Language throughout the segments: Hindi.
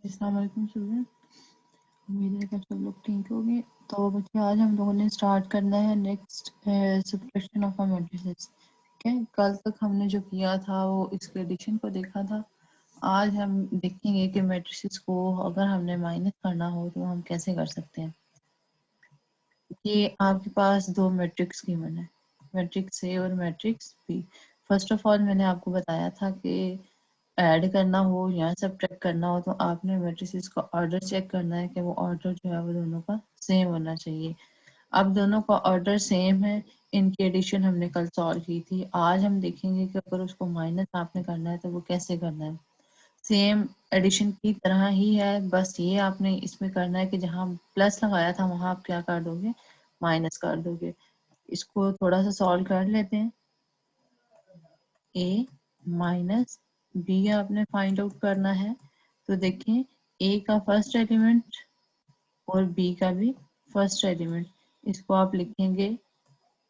अस्सलाम वालेकुम स्टूडेंट, उम्मीद है कि आप सब लोग ठीक होंगे। तो बच्चे आज हम लोगों ने स्टार्ट करना है नेक्स्ट सब्ट्रैक्शन ऑफ मैट्रिसेस। ठीक है, कल तक हमने जो किया था वो इसके एडिशन को देखा था। आज हम देखेंगे कि मैट्रिसेस को अगर हमने माइनस करना हो तो हम कैसे कर सकते हैं। ये आपके पास दो मैट्रिक्स गिवन है, मैट्रिक्स ए और matrix B. First of all मैंने आपको बताया था कि ऐड करना हो या सब्ट्रैक्ट करना हो तो आपने मैट्रिसेस का ऑर्डर चेक करना है कि वो ऑर्डर जो है वो दोनों का सेम होना चाहिए। अब दोनों का ऑर्डर सेम है, इनकी एडिशन हमने कल सॉल्व की थी। आज हम देखेंगे कि अगर उसको माइनस आपने करना है तो वो कैसे करना है। सेम एडिशन की तरह ही है, बस ये आपने इसमें करना है कि जहाँ प्लस लगाया था वहां आप क्या कर दोगे, माइनस कर दोगे। इसको थोड़ा सा सॉल्व कर लेते हैं। ए माइनस बी आपने फाइंड आउट करना है। तो देखें, ए का फर्स्ट एलिमेंट और बी का भी फर्स्ट एलिमेंट, इसको आप लिखेंगे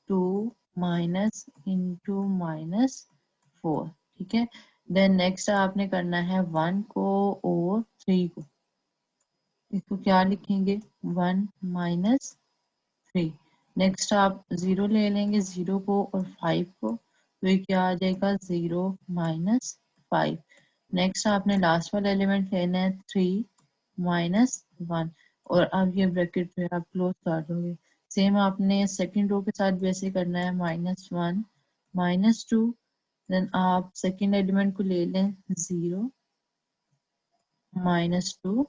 2 माइनस इंटू -4। ठीक है, देन नेक्स्ट आपने करना है 1 को और 3 को, इसको क्या लिखेंगे 1 माइनस 3। नेक्स्ट आप 0 ले लेंगे, 0 को और 5 को, तो ये क्या आ जाएगा 0 माइनस 5। नेक्स्ट आपने लास्ट वाला एलिमेंट लेना है 3 माइनस 1, और अब ये ब्रैकेट जो है आप क्लोज कर दोगे। सेम आपने सेकंड रो के साथ भी ऐसे करना है, -1 -2। देन आप सेकंड एलिमेंट को ले लें 0 -2।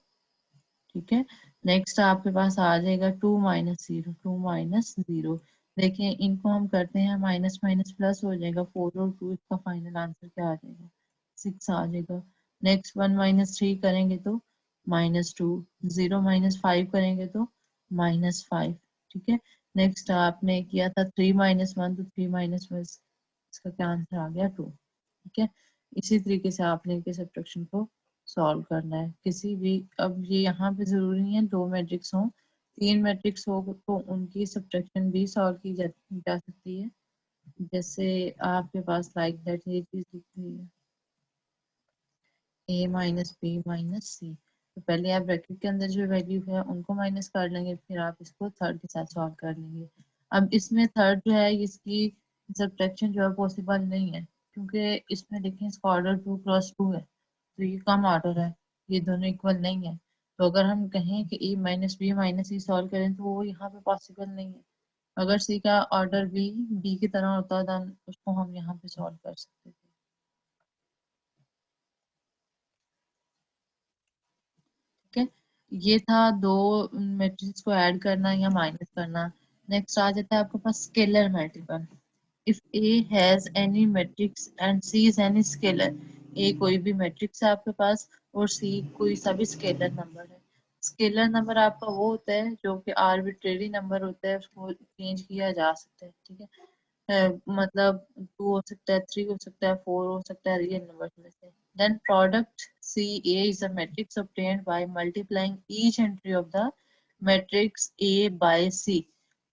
ठीक है, नेक्स्ट आपके पास आ जाएगा 2 माइनस 0, 2 माइनस 0। देखिए इनको हम करते हैं माइनस माइनस प्लस हो जाएगा, 4 और 2, इसका फाइनल आंसर क्या आ जाएगा 6 आ जाएगा। नेक्स्ट 1 माइनस 3 करेंगे तो -2, 0 माइनस 5 करेंगे तो -5। ठीक है, नेक्स्ट आपने किया था 3 माइनस 1, तो 3 माइनस 1, इसका क्या आंसर आ गया 2। ठीक है, इसी तरीके से आपने इनके सब्ट्रैक्शन को सॉल्व करना है किसी भी। अब ये यहाँ पे जरूरी नहीं है दो मैट्रिक्स हो, तीन मैट्रिक्स हो तो उनकी सब्ट्रैक्शन भी सॉल्व की जा सकती है। जैसे आपके पास लाइक दैट ये चीज लिख रही है a माइनस बी माइनस सी, तो पहले आप ब्रैकेट के अंदर जो वैल्यू है उनको माइनस कर लेंगे, फिर आप इसको थर्ड के साथ सॉल्व कर लेंगे। अब इसमें थर्ड जो है इसकी सब्ट्रैक्शन जो है पॉसिबल नहीं है, क्योंकि इसमें देखें इसका ऑर्डर 2 क्रॉस 2 है, तो ये कम ऑर्डर है, ये दोनों इक्वल नहीं है। तो अगर हम कहें कि ए माइनस बी माइनस सी सॉल्व करें तो वो यहाँ पे पॉसिबल नहीं है। अगर सी का ऑर्डर बी की तरह होता देन उसको हम यहाँ पे सॉल्व कर सकते थे। ठीक है, ये था दो मैट्रिक्स को ऐड करना या माइनस करना। नेक्स्ट आ जाता है आपके पास scalar multiple. If A has any matrix and C is any scalar, A कोई भी मैट्रिक्स है आपके पास और सी कोई सा भी स्केलर नंबर है। स्केलर नंबर आपका वो होता है जो कि आर्बिट्रेरी नंबर होता है, उसको चेंज किया जा सकता है। ठीक है, मतलब 2 हो सकता है, 3 हो सकता है, 4 हो सकता है, रियल नंबर में से। Then product C A is a matrix obtained by multiplying each entry of the matrix A by C।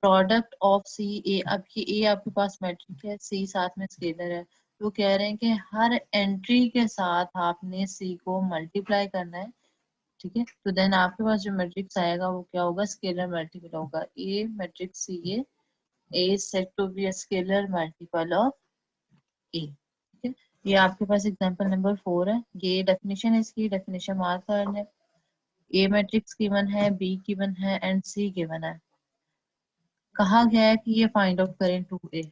Product of C A, अब ये ए आपके पास मैट्रिक है, सी साथ में स्केलर है, तो कह रहे हैं कि हर एंट्री के साथ आपने सी को मल्टीप्लाई करना है। ठीक है, तो देन आपके पास जो मैट्रिक्स आएगा वो क्या होगा, स्केलर मल्टीपल होगा। A matrix C A, A is said to be a scalar multiple of A। ठीक है, ये आपके पास एग्जांपल नंबर 4 है। ये डेफिनेशन है, इसकी डेफिनेशन मार्क करना है। ए मैट्रिक्स गिवन है, बी गिवन है एंड सी गिवन है। कहा गया है कि ये फाइंड आउट करें 2A,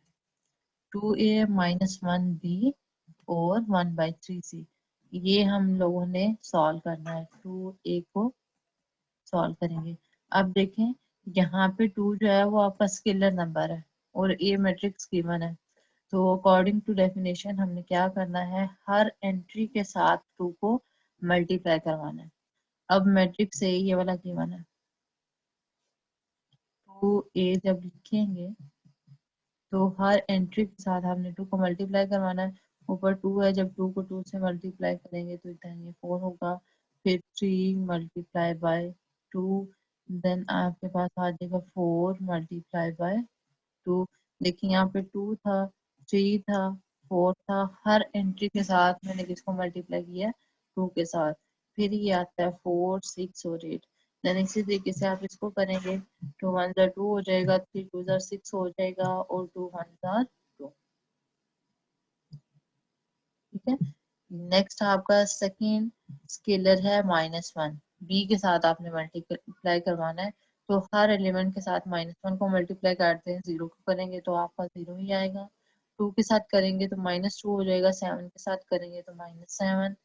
2A माइनस 1B और 1/3C। ये हम लोगों ने सॉल्व करना है, 2A को सॉल्व करेंगे। अब देखें यहाँ पे 2 जो है वो आपका स्केलर नंबर है और ए मैट्रिक्स गिवन है, तो अकॉर्डिंग टू डेफिनेशन हमने क्या करना है, हर एंट्री के साथ 2 को मल्टीप्लाई करवाना है। अब मैट्रिक्स ए ये वाला गिवन है, 2A जब लिखेंगे तो हर एंट्री के साथ हमने 2 को मल्टीप्लाई करवाना है। ऊपर 2 है, जब 2 को 2 से मल्टीप्लाई करेंगे तो इतना ये 4 होगा, फिर 3 मल्टीप्लाई बाय 2, देन आपके पास आ जाएगा 4 मल्टीप्लाई बाय 2। देखिए यहाँ पे 2 था, 3 था, 4 था, हर एंट्री के साथ मैंने किसको मल्टीप्लाई किया, 2 के साथ। फिर ये आता है 4 6 और 8। देन इसी तरीके से आप इसको करेंगे, 2 1 ज़ा 2 हो जाएगा, 3 2 ज़ा 6 हो जाएगा और 2 1 ज़ा 2। ठीक है। नेक्स्ट आपका सेकंड स्केलर है -1। बी के साथ आपने मल्टीप्लाई करवाना है, तो हर एलिमेंट के साथ -1 को मल्टीप्लाई करते हैं, 0 को करेंगे तो आपका 0 ही आएगा। 2 के साथ करेंगे तो -2 हो जाएगा, 7 के साथ करेंगे तो -7।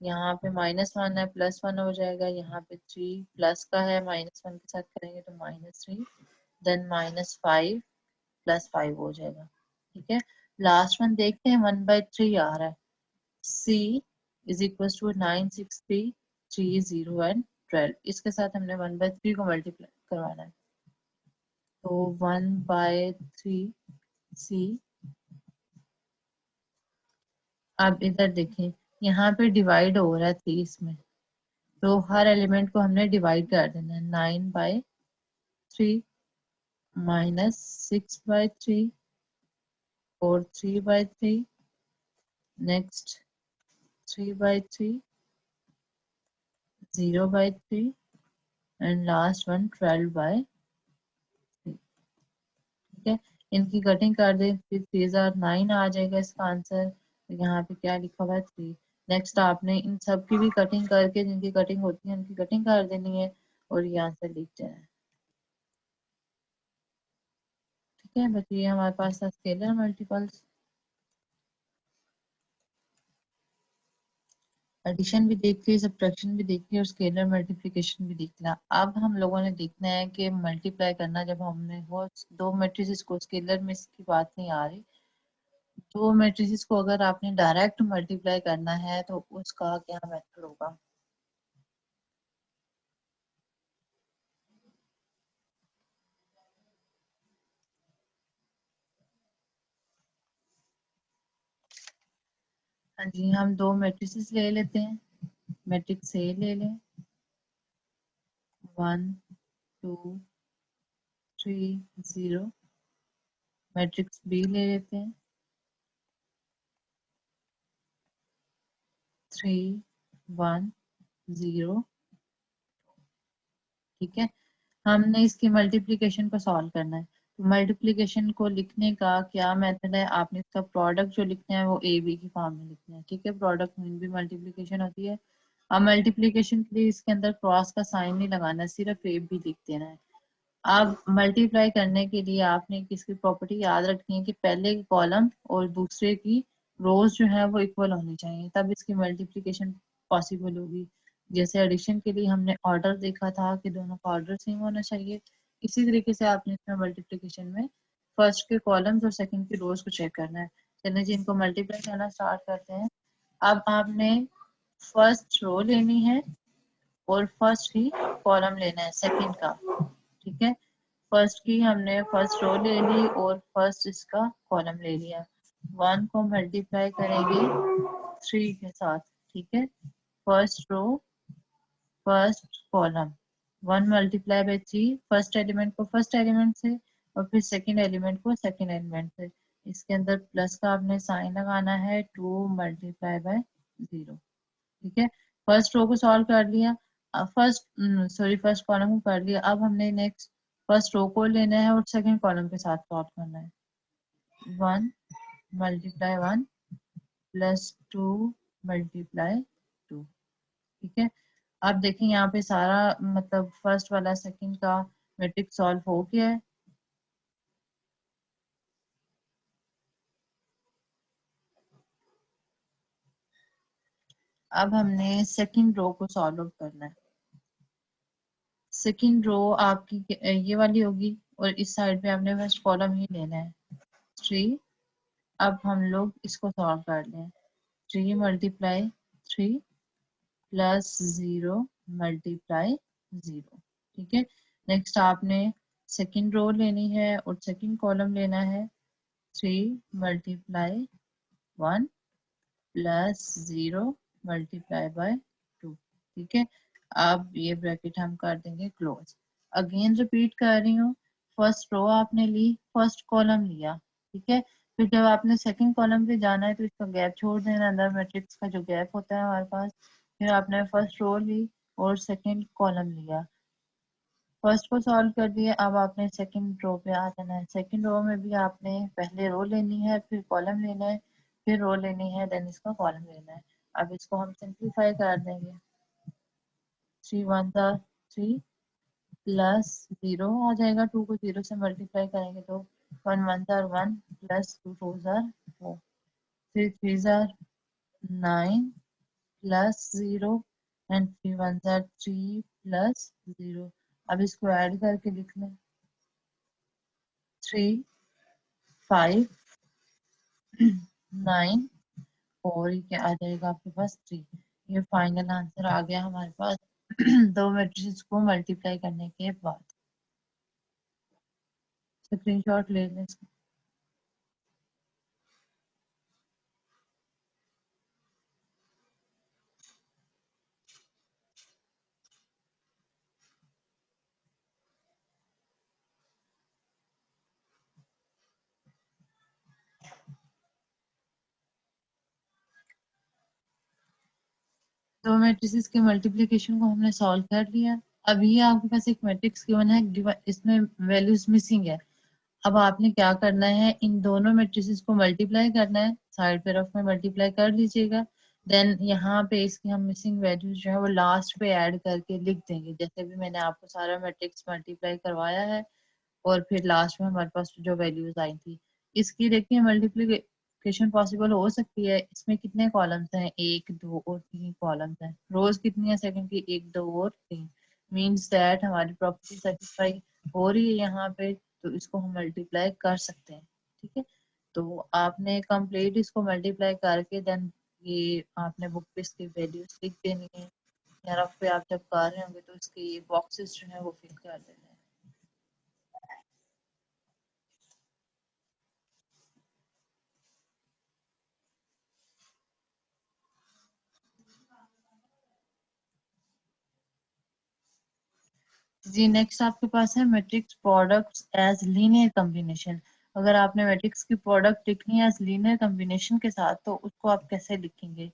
यहाँ पे -1 है, +1 हो जाएगा। यहाँ पे 3 प्लस का है, -1 के साथ करेंगे तो -3, देन -5 +5 हो जाएगा। ठीक है। लास्ट वन देखते हैं, 1/3 आ रहा है। C is equal to 9 6 3 3 0 and 12। इसके साथ हमने 1/3 को मल्टीप्लाई करवाना है, तो 1/3 C। अब इधर देखें, यहाँ पे डिवाइड हो रहा है 30 में, तो हर एलिमेंट को हमने डिवाइड कर देना है। 9/3 -6/3 और 3/3, नेक्स्ट 3/3, 0/3 एंड लास्ट वन 12/3। ठीक है। इनकी कटिंग कर दें, फिर 3009 आ जाएगा इसका आंसर। तो यहाँ पे क्या लिखा हुआ है 3। नेक्स्ट आपने इन सब की भी कटिंग करके, जिनकी कटिंग होती है उनकी कटिंग कर देनी है और ये आंसर लिख देना है। ठीक है बच्चे, हमारे पास था स्केलर मल्टीपल्स। एडिशन भी देख ली, सब्ट्रैक्शन भी देख ली और स्केलर मल्टीप्लिकेशन भी देख लिया। अब हम लोगों ने देखना है कि मल्टीप्लाई करना, जब हमने वो दो मैट्रिसेस को, स्केलर में इसकी बात नहीं आ रही, दो मैट्रिसेस को अगर आपने डायरेक्ट मल्टीप्लाई करना है तो उसका क्या मेथड होगा। हाँ जी, हम दो मैट्रिसेस ले लेते हैं। मैट्रिक्स ए ले लें, 1 2 3 0। मैट्रिक्स बी ले लेते हैं, 3 1 0। ठीक है। हमने इसकी मल्टीप्लिकेशन को सॉल्व करना है, तो मल्टीप्लिकेशन को लिखने का क्या मेथड है, आपने इसका प्रोडक्ट जो लिखना है वो ए बी की फॉर्म में लिखना है। ठीक है। प्रोडक्ट में भी मल्टीप्लिकेशन होती है। अब मल्टीप्लिकेशन के लिए इसके अंदर क्रॉस का साइन नहीं लगाना है, सिर्फ ए बी लिख देना है। अब मल्टीप्लाई करने के लिए आपने किसकी प्रॉपर्टी याद रखनी है कि पहले की कॉलम और दूसरे की रोज जो है वो इक्वल होनी चाहिए, तब इसकी मल्टीप्लिकेशन पॉसिबल होगी। जैसे एडिशन के लिए हमने ऑर्डर देखा था कि दोनों का ऑर्डर सेम होना चाहिए, इसी तरीके से आपने इसमें मल्टीप्लिकेशन में फर्स्ट के कॉलम्स और सेकंड की रोज को चेक करना है। चलिए जी, इनको मल्टीप्लाई करना स्टार्ट करते हैं। अब आपने फर्स्ट रो लेनी है और फर्स्ट ही कॉलम लेना है सेकंड का। ठीक है। फर्स्ट की हमने फर्स्ट रो ले ली और फर्स्ट इसका कॉलम ले लिया। 1 को मल्टीप्लाई करेंगे 3 के साथ। ठीक है। First row first column, 1 multiply by 3, first element को फर्स्ट एलिमेंट से और फिर सेकंड एलिमेंट को सेकंड एलिमेंट से। इसके अंदर प्लस का आपने साइन लगाना है, 2 मल्टीप्लाई बाई 0। ठीक है। फर्स्ट रो को सॉल्व कर लिया, फर्स्ट कॉलम को कर लिया। अब हमने नेक्स्ट फर्स्ट रो को लेना है और सेकंड कॉलम के साथ सॉल्व करना है। 1 मल्टीप्लाई 1 प्लस 2 मल्टीप्लाई 2। ठीक है। अब देखें यहाँ पे सारा मतलब फर्स्ट वाला सेकंड का मैट्रिक्स सॉल्व हो गया है। अब हमने सेकंड रो को सॉल्व करना है। सेकंड रो आपकी ये वाली होगी और इस साइड पे आपने फर्स्ट कॉलम ही लेना है, 3। अब हम लोग इसको सॉल्व कर लें, 3 मल्टीप्लाई 3 प्लस 0 मल्टीप्लाई 0। ठीक है। नेक्स्ट आपने सेकंड रो लेनी है और सेकंड कॉलम लेना है, 3 मल्टीप्लाई 1 प्लस 0 मल्टीप्लाई बाय 2। ठीक है। अब ये ब्रैकेट हम कर देंगे क्लोज। अगेन रिपीट कर रही हूँ, फर्स्ट रो आपने ली, फर्स्ट कॉलम लिया। ठीक है। फिर जब आपने सेकंड कॉलम पे जाना है तो इसका गैप छोड़ देना, अंदर मैट्रिक्स का जो गैप होता है हमारे पास, फिर आपने फर्स्ट रो ली और सेकंड कॉलम लिया, फर्स्ट को सॉल्व कर दिया। अब आपने सेकंड रो पे आ जाना है। सेकंड रो में भी आपने पहले रो लेनी है, फिर कॉलम लेना है, फिर रो लेनी है, देन इसका कॉलम लेना है। अब इसको हम सिंप्लीफाई कर देंगे। 3 वन ज़ा 3 प्लस 0 आ जाएगा, 2 को 0 से मल्टीप्लाई करेंगे तो 1 वन ज़ा 1 प्लस 2 टू ज़ा 4, फिर 3 ज़ा 9 प्लस 0 एंड 3 वन ज़ा 3 प्लस 0। अब इसको ऐड करके लिख लें, 3 5 9 और ये क्या आ जाएगा आपके पास 3। ये फाइनल आंसर आ गया हमारे पास दो मैट्रिसेस को मल्टीप्लाई करने के बाद। स्क्रीनशॉट ले लें इसका। दो मैट्रिसेस के मल्टीप्लिकेशन को हमने सॉल्व कर लिया। अब ये आपके पास एक मैट्रिक्स गिवन है, इसमें वैल्यूज मिसिंग है। अब आपने क्या करना है, इन दोनों मैट्रिसेस को मल्टीप्लाई करना है, साइड पे रफ में मल्टीप्लाई कर लीजिएगा। देन यहाँ पे इसकी हम मिसिंग वैल्यूज जो है वो लास्ट पे ऐड करके लिख देंगे, जैसे भी मैंने आपको सारा मैट्रिक्स मल्टीप्लाई करवाया है। और फिर लास्ट में हमारे पास जो वैल्यूज आई थी, इसकी देखिए मल्टीप्लिकेशन पॉसिबल हो सकती है। इसमें कितने कॉलम्स हैं, 1 2 और 3 कॉलम्स हैं। रोज कितनी है सेकंड की, 1 2 और 3। मींस दैट हमारी प्रॉपर्टी सेटिस्फाई हो रही है यहाँ पे, तो इसको हम मल्टीप्लाई कर सकते हैं। ठीक है, तो आपने कंप्लीट इसको मल्टीप्लाई करके देन ये आपने बुक पे इसकी वैल्यूज लिख देनी है, या रफ पे आप जब कर रहे होंगे तो इसके बॉक्सेस जो है वो फिल कर देने हैं। जी नेक्स्ट आपके पास है matrix products as linear combination. अगर आपने मैट्रिक्स की प्रोडक्ट लिखनी है एज लीनियर कॉम्बिनेशन के साथ, तो उसको आप कैसे लिखेंगे।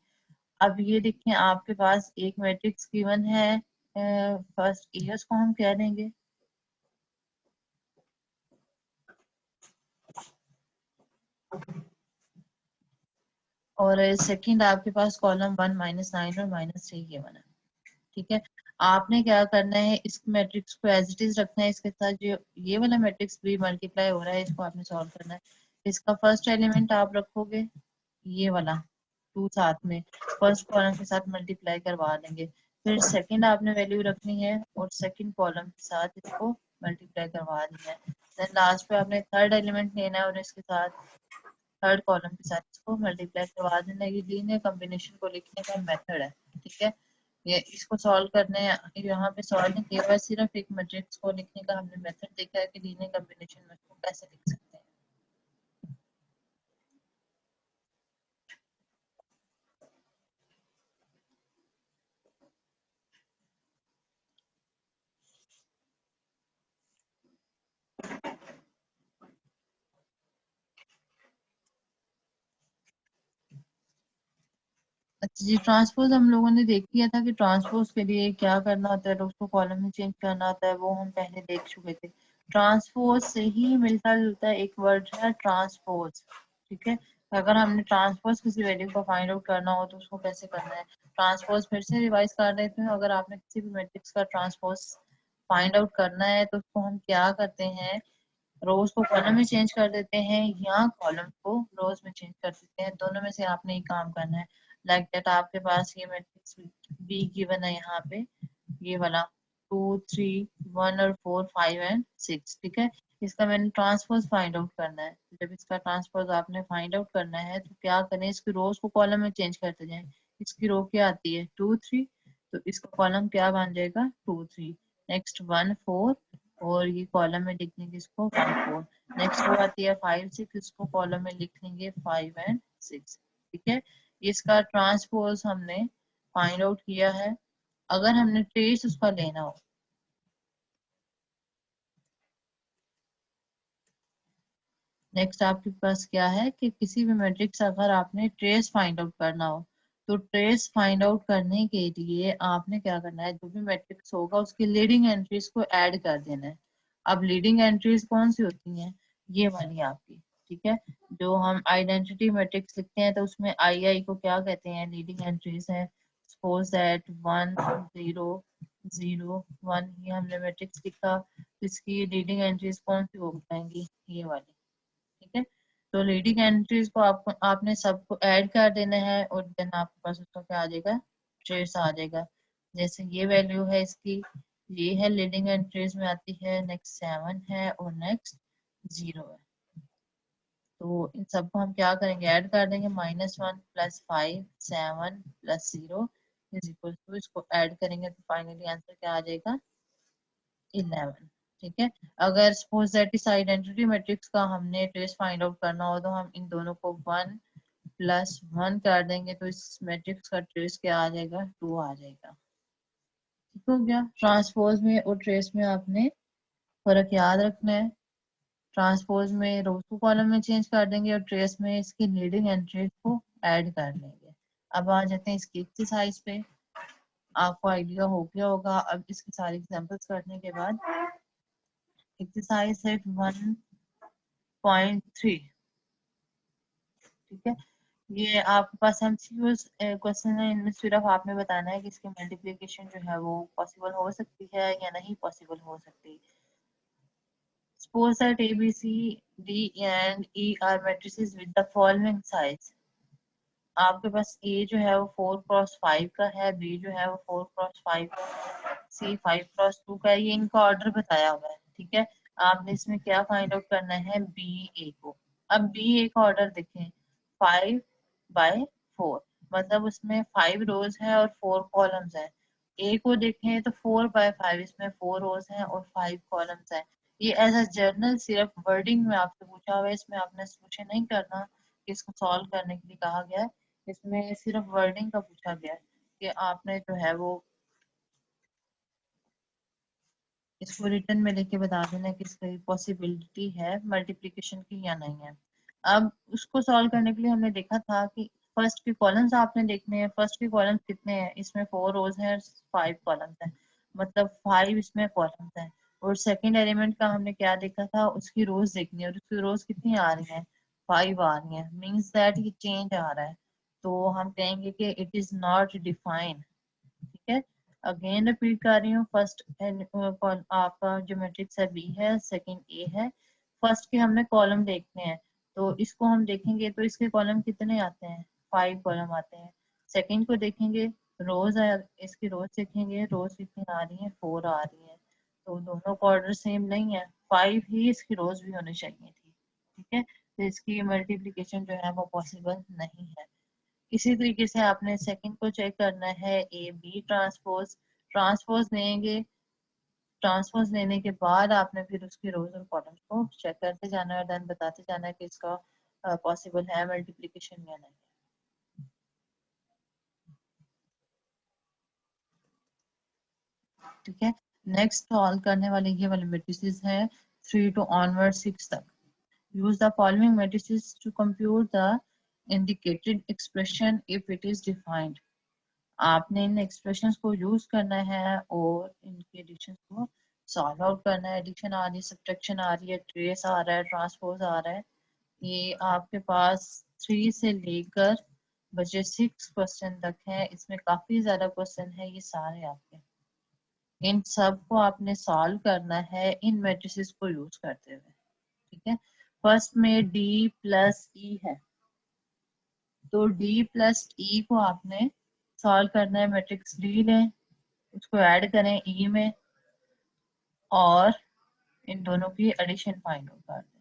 अब ये देखिए आपके पास एक मैट्रिक्स गिवन है, फर्स्ट ए उसको हम कह देंगे, और सेकंड आपके पास कॉलम 1 -9 और -3 गिवन है। ठीक है, आपने क्या करना है, इस मैट्रिक्स को एज इट इज रखना है, इसके साथ जो ये वाला मैट्रिक्स भी मल्टीप्लाई हो रहा है इसको आपने सॉल्व करना है। इसका फर्स्ट एलिमेंट आप रखोगे ये वाला 2 साथ में, फर्स्ट कॉलम के साथ मल्टीप्लाई करवा देंगे। फिर सेकंड आपने वैल्यू रखनी है और सेकंड कॉलम के साथ इसको मल्टीप्लाई करवा देना है। देन लास्ट पे आपने थर्ड एलिमेंट लेना है और इसके साथ थर्ड कॉलम के साथ इसको मल्टीप्लाई करवा देना है। ये लीनियर कॉम्बिनेशन को लिखने का मेथड है। ठीक है, ये इसको सॉल्व करने, यहाँ पे सॉल्व नहीं किया हुआ, सिर्फ एक मैट्रिक्स को लिखने का हमने मेथड देखा है कि लीनियर कॉम्बिनेशन में इसको कैसे लिख सकते हैं। अच्छा जी, ट्रांसपोज हम लोगों ने देख लिया था कि ट्रांसपोज के लिए क्या करना होता है, तो उसको कॉलम में चेंज करना होता है, वो हम पहले देख चुके थे। ट्रांसपोज से ही मिलता जुलता एक वर्ड है ट्रांसपोज। ठीक है, तो अगर हमने ट्रांसपोज किसी वैल्यू को फाइंड आउट करना हो तो उसको कैसे करना है। ट्रांसपोज फिर से रिवाइज कर देते हैं। अगर आपने किसी भी मैट्रिक्स का ट्रांसपोज फाइंड आउट करना है तो उसको हम क्या करते हैं, रोज को कॉलम में चेंज कर देते हैं या कॉलम को रोज में चेंज कर देते हैं, दोनों में से आपने ही काम करना है। लाइक दैट आपके पास ये मैट्रिक्स बी गिवन है यहाँ पे, ये वाला 2 3 1 और 4 5 एंड 6। ठीक है, इसका मैंने ट्रांसपोज फाइंड आउट करना है। जब इसका ट्रांसपोज आपने फाइंड आउट करना है तो क्या करें, इसकी रोज को कॉलम में चेंज करते जाएं। इसकी रो क्या आती है 2 3, तो इसका कॉलम क्या बन जाएगा 2 3। नेक्स्ट 1 4, और ये कॉलम में लिख देंगे इसको 1 4। नेक्स्ट वो आती है 5 6, इसको कॉलम में लिख लेंगे 5 एंड 6। ठीक है, इसका ट्रांसपोज हमने फाइंड आउट किया है। अगर हमने ट्रेस उसका लेना हो, नेक्स्ट आपके पास क्या है कि किसी भी मैट्रिक्स अगर आपने ट्रेस फाइंड आउट करना हो, तो ट्रेस फाइंड आउट करने के लिए आपने क्या करना है, जो भी मैट्रिक्स होगा उसकी लीडिंग एंट्रीज को ऐड कर देना है। अब लीडिंग एंट्रीज कौन सी होती हैं, ये वाली आपकी, ठीक है। जो हम आइडेंटिटी मैट्रिक्स लिखते हैं तो उसमें आई आई को क्या कहते हैं, लीडिंग एंट्रीज है। सपोज दैट 1 0 0 1, ये हमने मैट्रिक्स लिखा, इसकी लीडिंग एंट्रीज कौन सी हो जाएंगी, ये वाली, ठीक है। तो लीडिंग एंट्रीज को आपने सबको ऐड कर देना है और देन आपके पास उसका क्या आ जाएगा, ट्रेस आ जाएगा। जैसे ये वैल्यू है इसकी, ये है लीडिंग एंट्रीज में आती है, नेक्स्ट 7 है और नेक्स्ट 0 है। तो इन सबको हम क्या करेंगे, ऐड कर देंगे, -1 + 5 7 + 0 इज इक्वल टू, इसको ऐड करेंगे तो फाइनली आंसर क्या आ जाएगा, 11, ठीक है। अगर सपोज दैट इस आइडेंटिटी मैट्रिक्स का हमने ट्रेस फाइंड आउट करना हो तो हम इन दोनों को 1 + 1 कर देंगे तो इस मैट्रिक्स का ट्रेस क्या आ जाएगा, 2 आ जाएगा। ठीक हो गया। ट्रांसपोज में और ट्रेस में आपने फर्क याद रखना है। ट्रांसपोज में रोज को कॉलम में चेंज कर देंगे और ट्रेस में इसकी लीडिंग एंट्रीज को ऐड कर लेंगे। अब आ जाते हैं इसकी एक्सरसाइज पे। आपको आइडिया हो गया होगा अब इसकी सारी एग्जांपल्स करने के बाद। एक्सरसाइज है 1.3, ठीक है। ये आपके पास एमसीक्यूज क्वेश्चन है, इनमें सिर्फ आपने बताना है कि इसकी मल्टीप्लिकेशन जो है वो पॉसिबल हो सकती है या नहीं पॉसिबल हो सकती। Suppose that A, B, C, D and E are matrices with the following size. आपके पास A जो है वो 4x5 का है, B जो है वो 4x5 का है, C 5x2 का है। ये इनका ऑर्डर बताया हुआ है, ठीक है। आपने इसमें क्या फाइंड आउट करना है, बी ए को। अब बी ए का ऑर्डर देखें, 5/4, मतलब उसमें 5 रोज है और 4 कॉलम्स है। ए को देखें तो 4/5, इसमें 4 रोज हैं और 5 कॉलम्स है। ये एज अ जर्नल सिर्फ वर्डिंग में आपसे पूछा हुआ है, इसमें आपने सोचे नहीं करना कि इसको सॉल्व करने के लिए कहा गया है। इसमें सिर्फ वर्डिंग का पूछा गया है कि आपने जो है वो इसको रिटर्न में लेके बता देना कि इसकी पॉसिबिलिटी है मल्टीप्लिकेशन की या नहीं है। अब उसको सॉल्व करने के लिए हमने देखा था कि फर्स्ट के कॉलम्स आपने देखने हैं। फर्स्ट के कॉलम्स कितने हैं, इसमें 4 रोज हैं, 5 कॉलम्स हैं, मतलब 5 इसमें कॉलम्स हैं। और सेकंड एलिमेंट का हमने क्या देखा था, उसकी रोज देखनी है और उसकी रोज कितनी आ रही हैं, 5 आ रही हैं, मीन्स दैट ये चेंज आ रहा है। तो हम कहेंगे कि इट इज नॉट डिफाइंड, ठीक है। अगेन रिपीट कर रही हूँ, फर्स्ट आपका जो मैट्रिक्स है बी है, सेकंड ए है। फर्स्ट के हमने कॉलम देखने हैं, तो इसको हम देखेंगे तो इसके कॉलम कितने आते हैं, 5 कॉलम आते हैं। सेकंड को देखेंगे, रोज है, इसकी रोज देखेंगे, रोज कितनी आ रही है, 4 आ रही है। तो दोनों का ऑर्डर सेम नहीं है, 5 ही इसकी रोज भी होनी चाहिए थी, ठीक है। तो इसकी मल्टीप्लीकेशन जो है वो पॉसिबल नहीं है। इसी तरीके से आपने सेकंड को चेक करना है, ए बी ट्रांसपोज। ट्रांसपोज लेंगे, ट्रांसपोज लेने के बाद आपने फिर उसकी रोज और कॉलम्स को चेक करते जाना है और देन बताते जाना है कि इसका पॉसिबल है मल्टीप्लिकेशन या नहीं, ठीक है। नेक्स्ट सॉल्व करने वाले ये वाले मैट्रिसेस हैं 3 to onward 6 तक। Use the following matrices to compute the indicated expression if it is defined. आपने इन एक्सप्रेशंस को यूज करना है और इनके एडिशन को सॉल्व आउट करना है। एडिशन आ रही है, सब्ट्रैक्शन आ रही है, ट्रेस आ रहा है, ट्रांसपोज आ रहा है। ये आपके पास 3 से लेकर बचे 6 क्वेश्चन तक है। इसमें काफी ज्यादा क्वेश्चन है, ये सारे आपके। इन सब को आपने सॉल्व करना है इन मैट्रिसेस को यूज करते हुए, ठीक है। फर्स्ट में डी प्लस ई है, तो डी प्लस ई को आपने सॉल्व करना है। मैट्रिक्स डी लें, उसको ऐड करें ई में और इन दोनों की एडिशन फाइंड आउट कर दें।